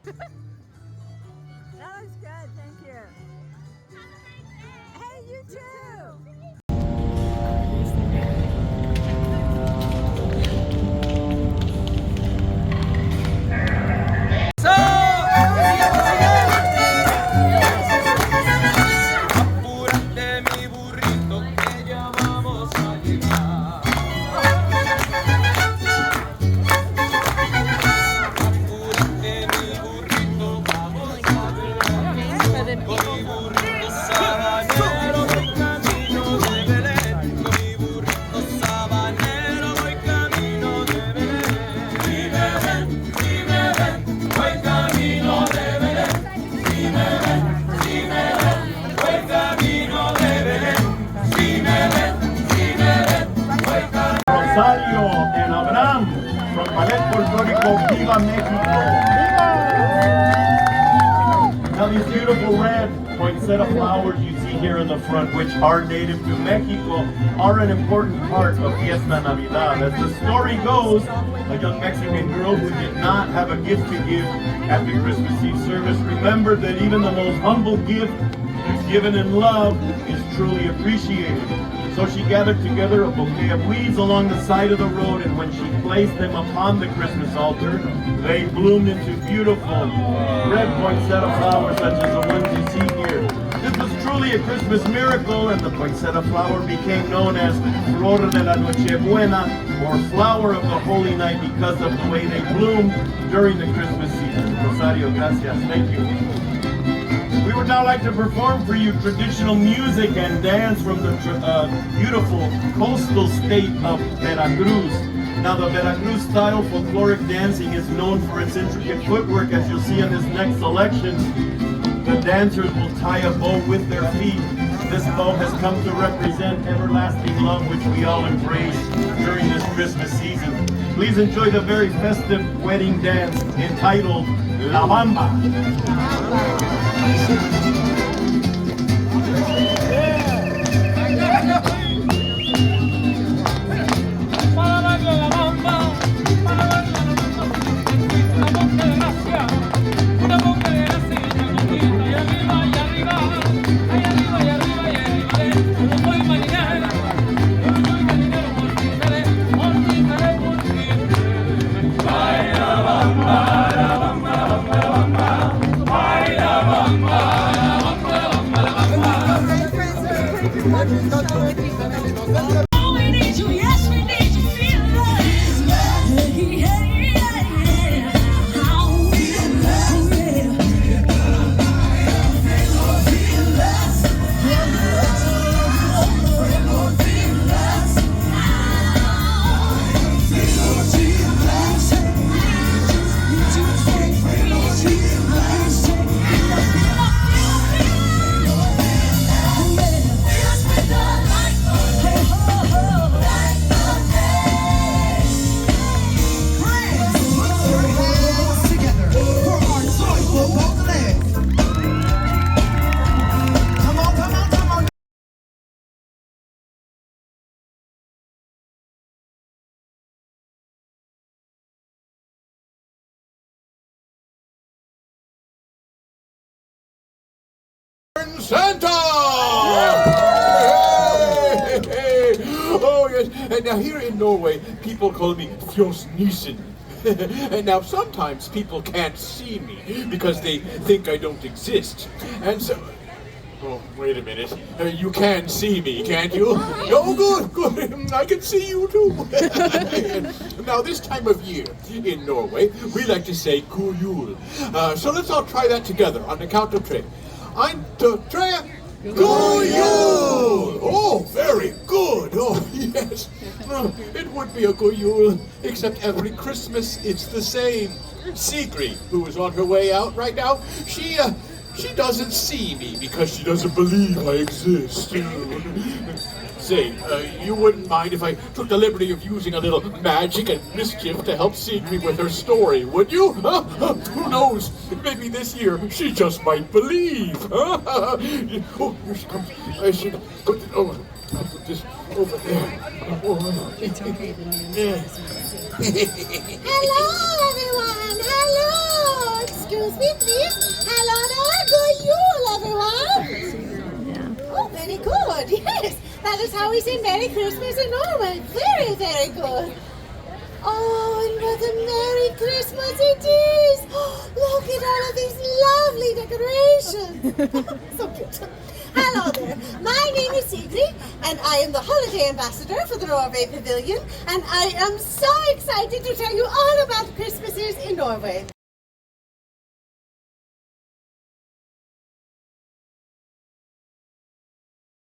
That looks good, thank you. Hey, you too! And Abraham from Ballet Folklorico, Viva Mexico. Now these beautiful red poinsettia flowers you see here in the front, which are native to Mexico, are an important part of Fiesta Navidad. As the story goes, a young Mexican girl who did not have a gift to give at the Christmas Eve service remembered that even the most humble gift given in love is truly appreciated. So she gathered together a bouquet of weeds along the side of the road, and when she placed them upon the Christmas altar, they bloomed into beautiful red poinsettia flowers such as the ones you see here. This was truly a Christmas miracle, and the poinsettia flower became known as Flor de la Nochebuena, or flower of the Holy Night, because of the way they bloomed during the Christmas season. Rosario, gracias. Thank you. We would now like to perform for you traditional music and dance from the beautiful coastal state of Veracruz. Now the Veracruz style folkloric dancing is known for its intricate footwork. As you'll see in this next selection, the dancers will tie a bow with their feet. This bow has come to represent everlasting love, which we all embrace during this Christmas season. Please enjoy the very festive wedding dance entitled La Bamba. Santa! Hey! Oh yes, and now here in Norway, people call me Fjols Nissen. And now sometimes people can't see me because they think I don't exist. And so... Oh, wait a minute. You can see me, can't you? Oh, good, good. I can see you too. Now, this time of year in Norway, we like to say God jul. So let's all try that together on the count of three. 1, 2, 3. God jul! Oh, very good. Oh, yes. It would be a God jul, except every Christmas it's the same. Sigrid, who is on her way out right now, she doesn't see me because she doesn't believe I exist. Say, you wouldn't mind if I took the liberty of using a little magic and mischief to help Sigrid with her story, would you? Who knows? Maybe this year she just might believe. Oh, here she comes. I should put it over. I'll put this over there. Oh. It's okay, the man. Yeah. Hello, everyone. Hello. It's excuse me, please. Hello there, good Yule, everyone. Oh, very good, yes. That is how we say Merry Christmas in Norway. Very, very good. Oh, and what a Merry Christmas it is! Look at all of these lovely decorations. So cute. Hello there. My name is Sigrid, and I am the holiday ambassador for the Norway Pavilion, and I am so excited to tell you all about Christmases in Norway.